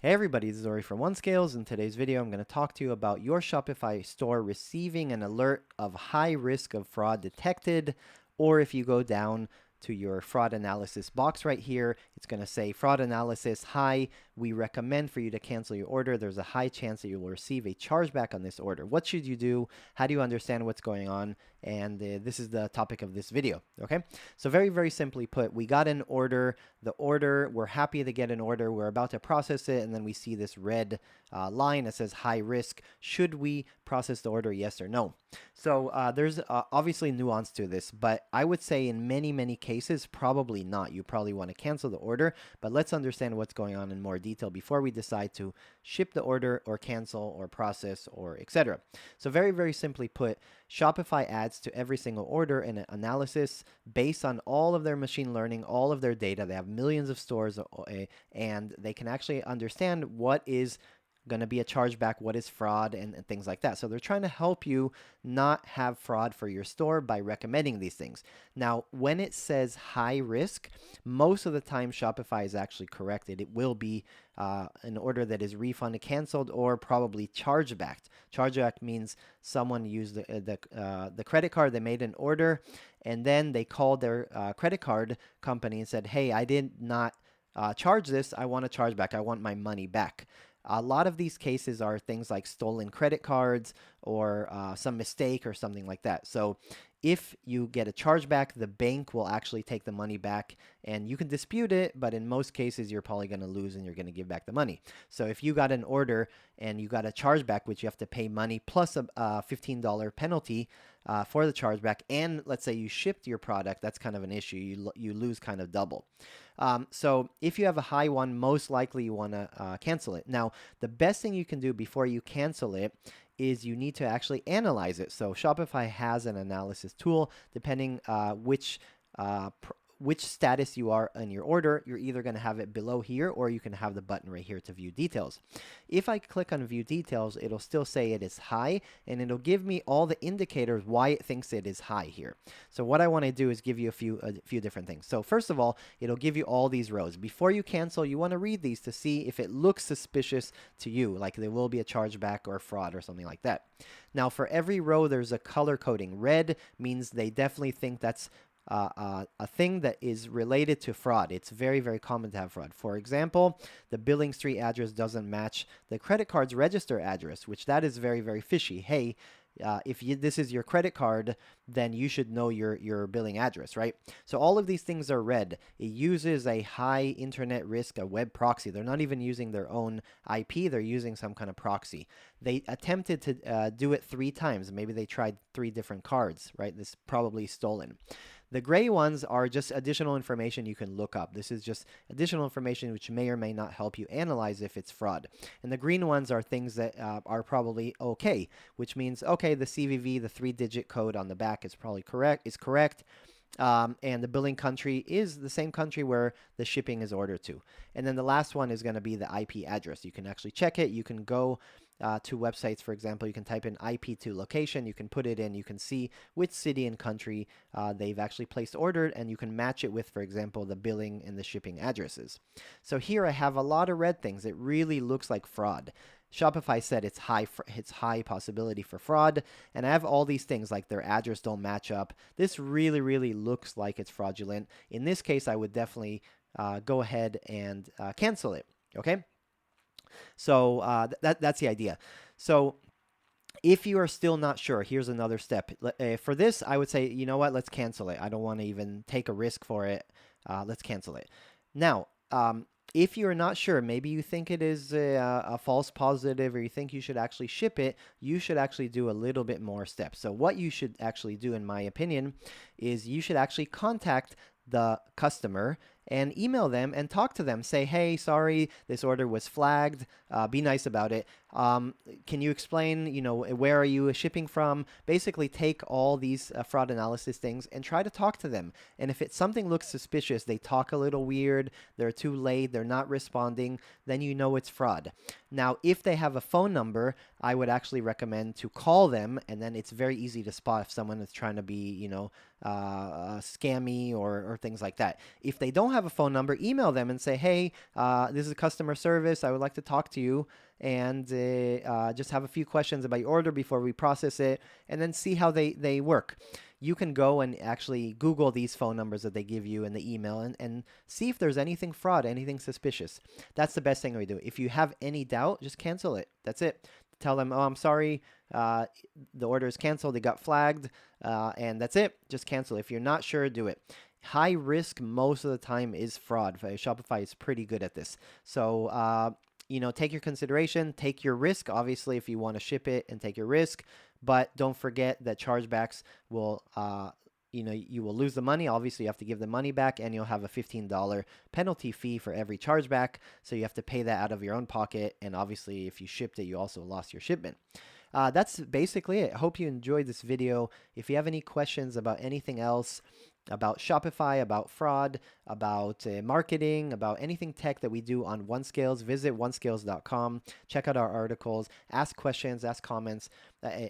Hey everybody, this is Ori from OneScales. In today's video, I'm going to talk to you about your Shopify store receiving an alert of high risk of fraud detected, or if you go down to your fraud analysis box right here, it's going to say fraud analysis high. We recommend for you to cancel your order. There's a high chance that you will receive a chargeback on this order. What should you do? How do you understand what's going on? And this is the topic of this video. Okay, so very simply put, we got an order. The order, we're happy to get an order. We're about to process it, and then we see this red line that says high risk. Should we process the order, yes or no? So there's obviously nuance to this, but I would say in many cases, probably not. You probably want to cancel the order, but let's understand what's going on in more detail before we decide to ship the order or cancel or process or etc. So very simply put, Shopify adds to every single order an analysis based on all of their machine learning, all of their data. They have millions of stores, and they can actually understand what is going to be a chargeback, what is fraud, and things like that. So they're trying to help you not have fraud for your store by recommending these things. Now, when it says high risk, most of the time Shopify is actually corrected. It will be an order that is refunded, canceled, or probably chargebacked. Chargeback means someone used the credit card, they made an order, and then they called their credit card company and said, hey, I did not charge this. I want a chargeback. I want my money back. A lot of these cases are things like stolen credit cards or some mistake or something like that. So if you get a chargeback, the bank will actually take the money back, and you can dispute it, but in most cases, you're probably going to lose and you're going to give back the money. So if you got an order and you got a chargeback, which you have to pay money plus a $15 penalty for the chargeback, and let's say you shipped your product, that's kind of an issue. You lose kind of double. So if you have a high one, most likely you want to cancel it. Now, the best thing you can do before you cancel it is you need to actually analyze it. So Shopify has an analysis tool. Depending which status you are in your order, you're either going to have it below here, or you can have the button right here to view details. If I click on view details, it'll still say it is high, and it'll give me all the indicators why it thinks it is high here. So what I want to do is give you a few different things. So first of all, it'll give you all these rows. Before you cancel, you want to read these to see if it looks suspicious to you, like there will be a chargeback or fraud or something like that. Now, for every row, there's a color coding. Red means they definitely think that's a thing that is related to fraud. It's very common to have fraud. For example, the billing street address doesn't match the credit card's register address, which that is very fishy. Hey, if this is your credit card, then you should know your billing address, right? So all of these things are red. It uses a high internet risk, a web proxy. They're not even using their own IP. They're using some kind of proxy. They attempted to do it 3 times. Maybe they tried 3 different cards, right? This is probably stolen. The gray ones are just additional information you can look up. This is just additional information which may or may not help you analyze if it's fraud. And the green ones are things that are probably okay, which means, okay, the CVV, the 3-digit code on the back is probably correct, and the billing country is the same country where the shipping is ordered to. And then the last one is going to be the IP address. You can actually check it. You can go to websites, for example. You can type in IP to location. You can put it in. You can see which city and country they've actually placed ordered, and you can match it with, for example, the billing and the shipping addresses. So here I have a lot of red things. It really looks like fraud. Shopify said it's high possibility for fraud, and I have all these things like their address don't match up. This really looks like it's fraudulent. In this case, I would definitely go ahead and cancel it. Okay, so that's the idea. So if you are still not sure, here's another step. For this, I would say, you know what? Let's cancel it. I don't want to even take a risk for it. Let's cancel it. Now, if you're not sure, maybe you think it is a false positive, or you think you should actually ship it, you should actually do a little bit more steps. So what you should actually do, in my opinion, is you should actually contact the customer and email them and talk to them. Say, hey, sorry, this order was flagged. Be nice about it. Can you explain, where are you shipping from? Basically, take all these fraud analysis things and try to talk to them. And if something looks suspicious, they talk a little weird, they're too late, they're not responding, then you know it's fraud. Now, if they have a phone number, I would actually recommend to call them, and then it's very easy to spot if someone is trying to be, scammy or things like that. If they don't have a phone number, email them and say, hey, this is customer service. I would like to talk to you and just have a few questions about your order before we process it, and then see how they work. You can go and actually Google these phone numbers that they give you in the email and see if there's anything fraud, anything suspicious. That's the best thing we do. If you have any doubt, just cancel it. That's it. Tell them, oh, I'm sorry, the order is canceled, it got flagged, and that's it. Just cancel. If you're not sure, do it. High risk most of the time is fraud. Shopify is pretty good at this. So, take your consideration, take your risk, obviously, if you want to ship it and take your risk, but don't forget that chargebacks will, you will lose the money. Obviously, you have to give the money back, and you'll have a $15 penalty fee for every chargeback. So you have to pay that out of your own pocket. And obviously, if you shipped it, you also lost your shipment. That's basically it. I hope you enjoyed this video. If you have any questions about anything else, about Shopify, about fraud, about marketing, about anything tech that we do on OneScales, visit onescales.com. Check out our articles, ask questions, ask comments,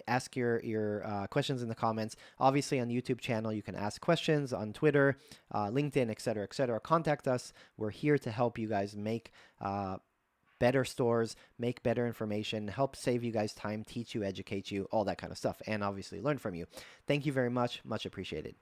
ask your questions in the comments. Obviously, on YouTube channel, you can ask questions, on Twitter, LinkedIn, etc., etc. Contact us. We're here to help you guys make better stores, make better information, help save you guys time, teach you, educate you, all that kind of stuff, and obviously learn from you. Thank you very much. Much appreciated.